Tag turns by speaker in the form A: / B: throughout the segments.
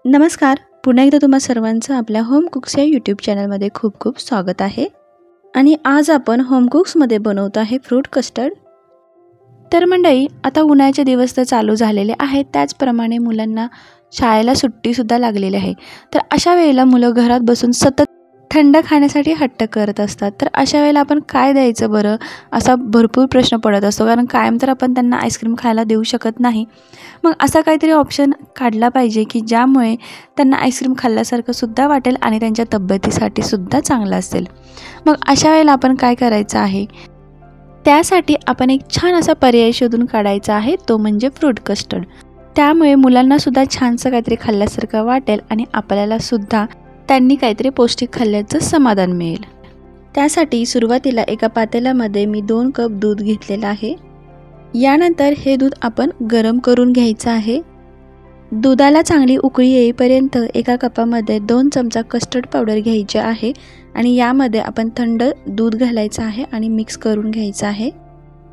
A: नमस्कार. पुन्हा एकदा तुम्हा सर्वांचं आपल्या होम कुक्स या यूट्यूब चॅनलमध्ये खूप खूप स्वागत आहे. आणि आज आपण होम कुक्समध्ये बनवतो आहे फ्रूट कस्टर्ड. तर मंडळी, आता उन्हाळ्याचे दिवस तर चालू झालेले आहेत, त्याचप्रमाणे मुलांना शाळेला सुट्टीसुद्धा लागलेली आहे. तर अशा वेळेला मुलं घरात बसून सतत थंड खाण्यासाठी हट्ट करत असतात. तर अशा वेळेला आपण काय द्यायचं बरं, असा भरपूर प्रश्न पडत असतो. कारण कायम तर आपण त्यांना आईस्क्रीम खायला देऊ शकत नाही. मग असा काहीतरी ऑप्शन काढला पाहिजे की ज्यामुळे त्यांना आईस्क्रीम खाल्ल्यासारखं सुद्धा वाटेल आणि त्यांच्या तब्येतीसाठी सुद्धा चांगलं असेल. मग अशा वेळेला आपण काय करायचं आहे, त्यासाठी आपण एक छान असा पर्याय शोधून काढायचा आहे, तो म्हणजे फ्रूट कस्टर्ड. त्यामुळे मुलांनासुद्धा छानसं काहीतरी खाल्ल्यासारखं वाटेल आणि आपल्यालासुद्धा त्यांनी काहीतरी पौष्टिक खाल्ल्याचं समाधान मिळेल. त्यासाठी सुरुवातीला एका पातेल्यामध्ये मी 2 कप दूध घेतलेलं आहे. यानंतर हे दूध आपण गरम करून घ्यायचं आहे. दुधाला चांगली उकळी येईपर्यंत एका कपामध्ये 2 चमचा कस्टर्ड पावडर घ्यायची आहे आणि यामध्ये आपण थंड दूध घालायचं आहे आणि मिक्स करून घ्यायचं आहे.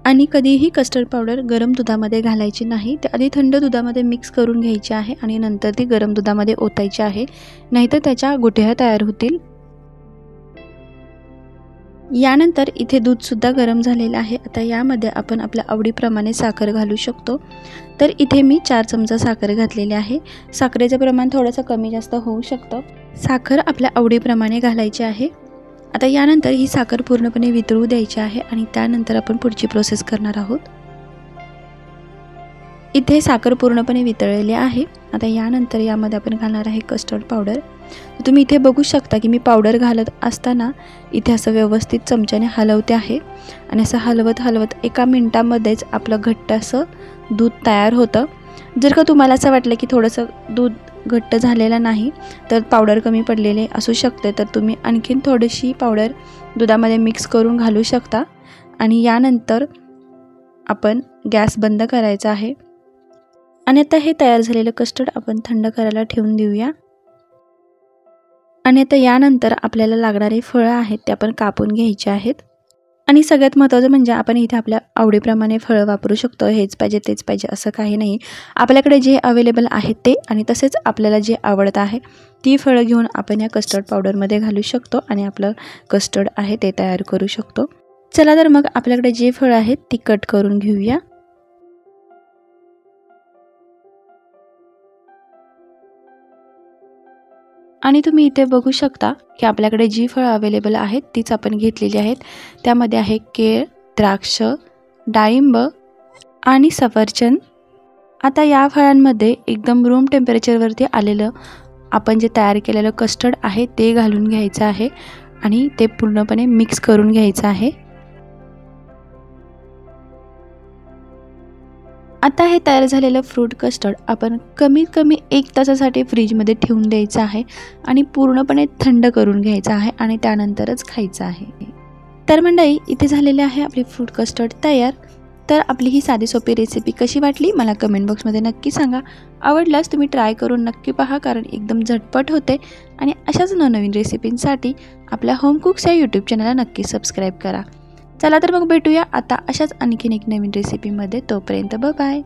A: आणि कधीही कस्टर्ड पावडर गरम दुधामध्ये घालायची नाही, ते आधी थंड दुधामध्ये मिक्स करून घ्यायची आहे आणि नंतर ती गरम दुधामध्ये ओतायची आहे, नाहीतर त्याच्या गुठळ्या तयार होतील. यानंतर इथे दूधसुद्धा गरम झालेलं आहे. आता यामध्ये आपण आपल्या आवडीप्रमाणे साखर घालू शकतो. तर इथे मी 4 चमचा साखर घातलेली आहे. साखरेचं प्रमाण थोडंसं कमी जास्त होऊ शकतं. साखर आपल्या आवडीप्रमाणे घालायची आहे. आता यानंतर ही साखर पूर्णपणे वितळू द्यायची आहे आणि त्यानंतर आपण पुढची प्रोसेस करणार आहोत. इथे साखर पूर्णपणे वितळलेली आहे. आता यानंतर यामध्ये आपण घालणार आहे कस्टर्ड पावडर. तुम्ही इथे बघू शकता की मी पावडर घालत असताना इथे असं व्यवस्थित चमच्याने हलवते आहे आणि असं हलवत हलवत 1 मिनिटामध्येच आपलं घट्ट असं दूध तयार होतं. जर का तुम्हाला असं वाटलं की थोडंसं दूध घट्ट झालेलं नाही, तर पावडर कमी पडलेले असू शकते, तर तुम्ही आणखीन थोडीशी पावडर दुधामध्ये मिक्स करून घालू शकता. आणि यानंतर आपण गॅस बंद करायचा आहे आणि आता हे तयार झालेलं कस्टर्ड आपण थंड करायला ठेवून देऊया. आणि आता यानंतर आपल्याला लागणारे फळं आहेत ते आपण कापून घ्यायचे आहेत. आणि सगळ्यात महत्त्वाचं म्हणजे आपण इथे आपल्या आवडीप्रमाणे फळं वापरू शकतो. हेच पाहिजे तेच पाहिजे असं काही नाही. आपल्याकडे जे अवेलेबल आहेत ते आणि तसेच आपल्याला जे आवडतं आहे ती फळं घेऊन आपण या कस्टर्ड पावडरमध्ये घालू शकतो आणि आपलं कस्टर्ड आहे ते तयार करू शकतो. चला तर मग आपल्याकडे जे फळं आहेत ती कट करून घेऊया. आणि तुम्ही इथे बघू शकता की आपल्याकडे जी फळं अवेलेबल आहेत तीच आपण घेतलेली आहेत. त्यामध्ये आहे केळ, द्राक्ष, डाळिंब आणि सफरचंद. आता या फळांमध्ये एकदम रूम टेम्परेचरवरती आलेलं आपण जे तयार केलेलं कस्टर्ड आहे ते घालून घ्यायचं आहे आणि ते पूर्णपणे मिक्स करून घ्यायचं आहे. आता हे तयार झालेलं फ्रूट कस्टर्ड आपण कमीत कमी 1 तासासाठी फ्रीजमध्ये ठेवून द्यायचं आहे आणि पूर्णपणे थंड करून घ्यायचं आहे आणि त्यानंतरच खायचं आहे. तर मंडळी, इथे झालेले आहे आपली फ्रूट कस्टर्ड तयार. तर आपली ही साधी सोपी रेसिपी कशी वाटली मला कमेंट बॉक्समध्ये नक्की सांगा. आवडल्यास तुम्ही ट्राय करून नक्की पहा, कारण एकदम झटपट होते. आणि अशाच नवनवीन रेसिपींसाठी आपल्या होम कुक्स या यूट्यूब चॅनलला नक्की सबस्क्राईब करा. चला तर मग भेटूया आता अशाच आणखीन एक नवीन रेसिपीमध्ये. तोपर्यंत बाय.